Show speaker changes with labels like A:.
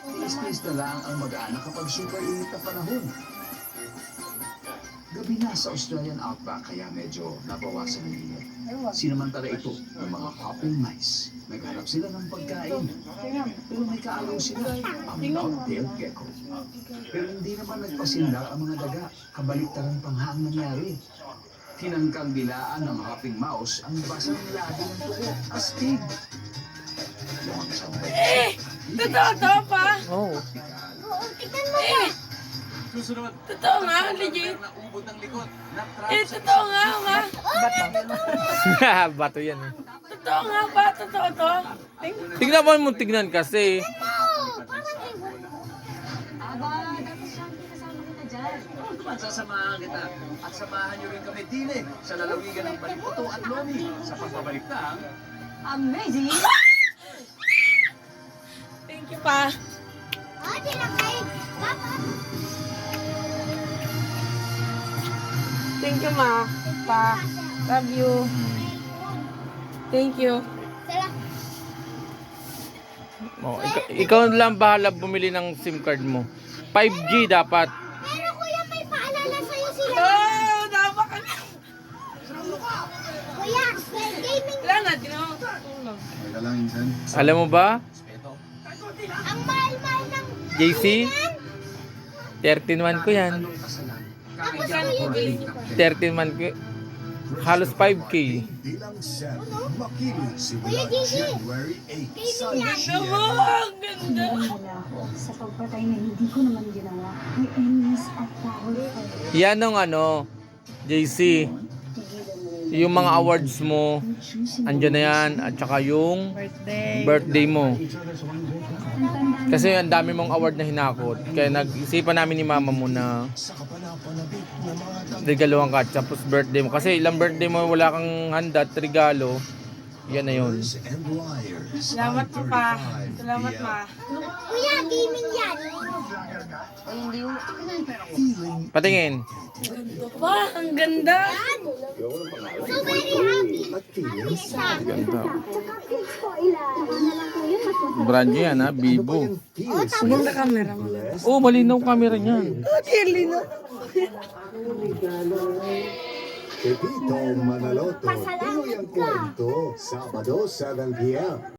A: Tiis-tiis na lang ang mag-anak kapag super init na panahon. Gabi na sa Australian outback kaya medyo nabawasan ang init. Sinamantala ito ng mga hopping mice. Naghanap sila ng pagkain. Pero may kaalaw sila, ang bobtailed gecko. Pero hindi naman nagpasindak ang mga daga. Kabaliktaran pang ang nangyari. Tinangkang dilaan ng hopping mouse ang basang labi ng tuko. Astig!
B: Totoo to pa.
C: Oh.
D: Tignan mo pa.
E: Susunod.
B: Totoo nga, legit.
E: Na ubod ng likod. Na
B: Totoo nga, nga.
C: Bato yan eh.
B: Totoo nga ba? Totoo to?
C: Tignan mo tignan kasi.
D: Aba, dapat siyempre kasama kita dyan.
E: Sasamahan kita. At samahan niyo rin kami din sa lalawigan ng Balikuto at Lomi sa pagbabalik ng
D: Amazing!
B: Thank you pa.
D: Oh, tinakay. Papa.
B: Thank you ma. Pa. Love you. Thank you.
D: Sarap.
C: Oh, ikaw lang bahala bumili ng SIM card mo. 5G dapat.
D: Pero kuya, may paalala sa'yo sila.
B: Oh, dapat ka na.
D: Kuya, gaming.
B: Wala na, di na ako tutulog.
C: Alam mo ba?
D: Ang mahal-mahal ng
C: JC? 13 ko yan.
D: tapos kuya Jay.
C: 13 ko. Halos 5K.
D: Kuya JC. Gaming yan.
B: Ganda mo, ang ganda.
F: Wala ako sa pagpatay na hindi ko naman ginawa. May enemies at powerful.
C: Yan ang JC. Yung mga awards mo, andyan na yan. At saka yung birthday mo. Kasi ang dami mong award na hinakot. Kaya nag-isipan namin ni mama mo na regaluhan ka. Tapos birthday mo. Kasi ilang birthday mo wala kang handa at regalo. Yan na yun.
B: Salamat po pa. Salamat ma.
D: Kuya, gaming yan.
C: Patingin.
B: Pa, ang ganda.
D: So very happy. Happy siya.
C: Ganda.
F: Brand
C: Brand yan ha, Vivo.
B: Maganda camera mo.
C: Oh, malinaw camera niyan.
G: Pepito Manaloto, Pinoy ang kwento, Sabado sa 7 p.m.